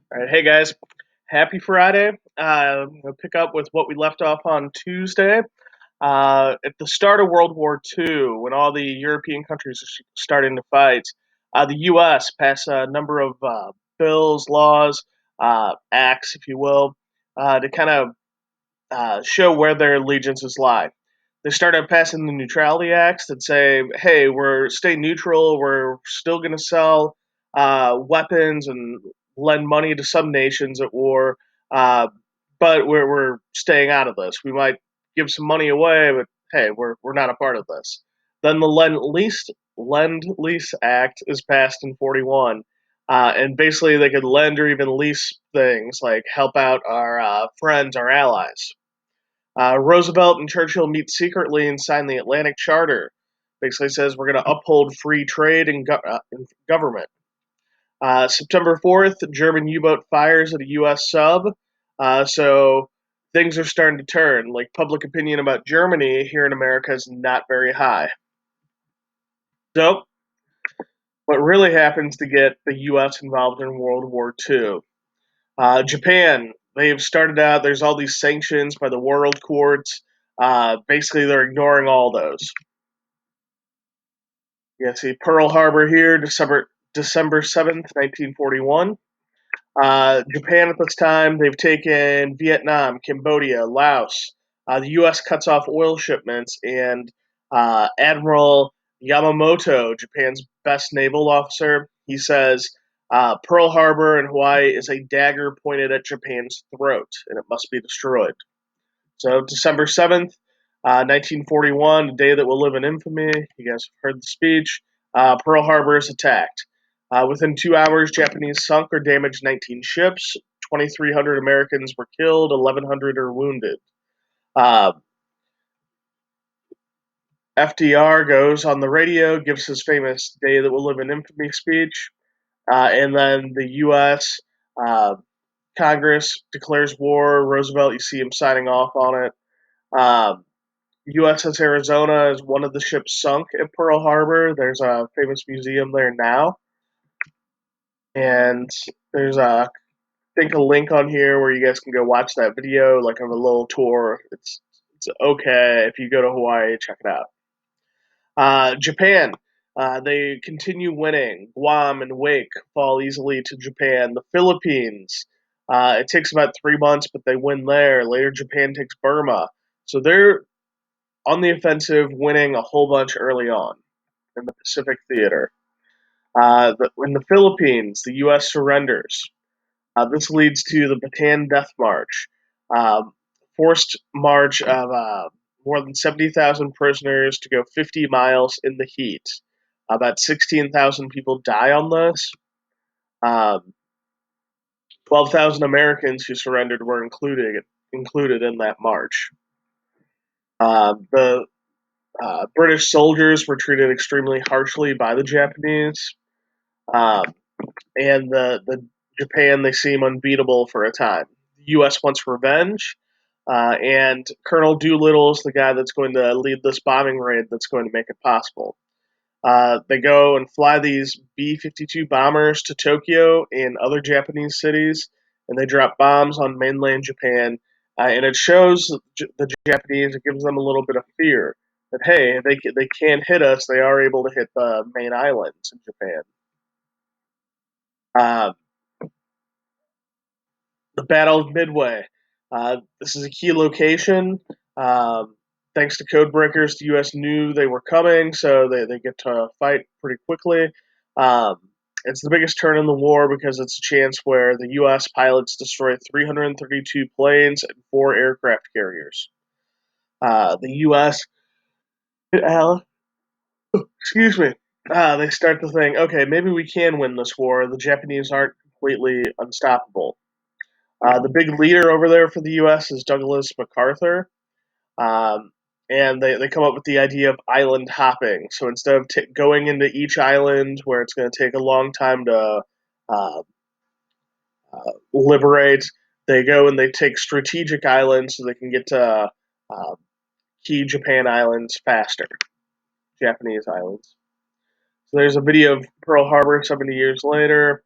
All right, hey guys, happy Friday. We'll pick up with what we left off on Tuesday. At the start of World War II, when all the European countries are starting to fight, the U.S. passed a number of bills, laws, acts, if you will, to kind of show where their allegiances lie. They started passing the neutrality acts that say, "Hey, we're stay neutral. We're still going to sell weapons and lend money to some nations at war, uh, but we're staying out of this. We might give some money away, but hey, we're not a part of this." Then the Lend Lease Act is passed in 41, and basically they could lend or even lease things like help out our friends, our allies. Roosevelt and Churchill meet secretly and sign the Atlantic Charter. Basically says we're going to uphold free trade and government. September 4th, German U-boat fires at a U.S. sub. So things are starting to turn. Like public opinion about Germany here in America is not very high. So what really happens to get the U.S. involved in World War II? Japan, they've started out, there's all these sanctions by the world courts. Basically, they're ignoring all those. Yeah, see Pearl Harbor here, December 7th, 1941. Japan at this time, they've taken Vietnam, Cambodia, Laos. The U.S. cuts off oil shipments, and Admiral Yamamoto, Japan's best naval officer, he says Pearl Harbor in Hawaii is a dagger pointed at Japan's throat, and it must be destroyed. So December 7th, 1941, a day that will live in infamy. You guys have heard the speech. Pearl Harbor is attacked. Within 2 hours, Japanese sunk or damaged 19 ships. 2,300 Americans were killed. 1,100 are wounded. Uh, FDR goes on the radio, gives his famous "Day That Will Live in Infamy" speech, and then the U.S. Uh, Congress declares war. Roosevelt, you see him signing off on it. USS Arizona is one of the ships sunk at Pearl Harbor. There's a famous museum there now, and there's a I think a link on here where you guys can go watch that video, like of a little tour. It's okay if you go to Hawaii, check it out. Japan, they continue winning. Guam and Wake fall easily to Japan. The Philippines, it takes about 3 months, but they win there. Later, Japan takes Burma, so they're on the offensive, winning a whole bunch early on in the Pacific Theater. In the Philippines, the U.S. surrenders. This leads to the Bataan Death March, um, forced march of more than 70,000 prisoners to go 50 miles in the heat. About 16,000 people die on this. Um, 12,000 Americans who surrendered were included in that march. The British soldiers were treated extremely harshly by the Japanese. Um, and the Japan, they seem unbeatable for a time. The U.S. wants revenge, and Colonel Doolittle is the guy that's going to lead this bombing raid that's going to make it possible. They go and fly these B-52 bombers to Tokyo and other Japanese cities, and they drop bombs on mainland Japan. And it shows the Japanese, it gives them a little bit of fear that, hey, they can't hit us. They are able to hit the main islands in Japan. Uh, the Battle of Midway. This is a key location. Um, Thanks to code breakers, the U.S. knew they were coming, so they get to fight pretty quickly. Um, it's the biggest turn in the war because it's a chance where the U.S. pilots destroy 332 planes and 4 aircraft carriers. The U.S. Excuse me. They start to think, okay, maybe we can win this war. The Japanese aren't completely unstoppable. The big leader over there for the U.S. is Douglas MacArthur, um, and they come up with the idea of island hopping. So instead of going into each island where it's going to take a long time to uh, liberate, they go and they take strategic islands so they can get to uh, key Japan islands faster, Japanese islands. So there's a video of Pearl Harbor 70 years later.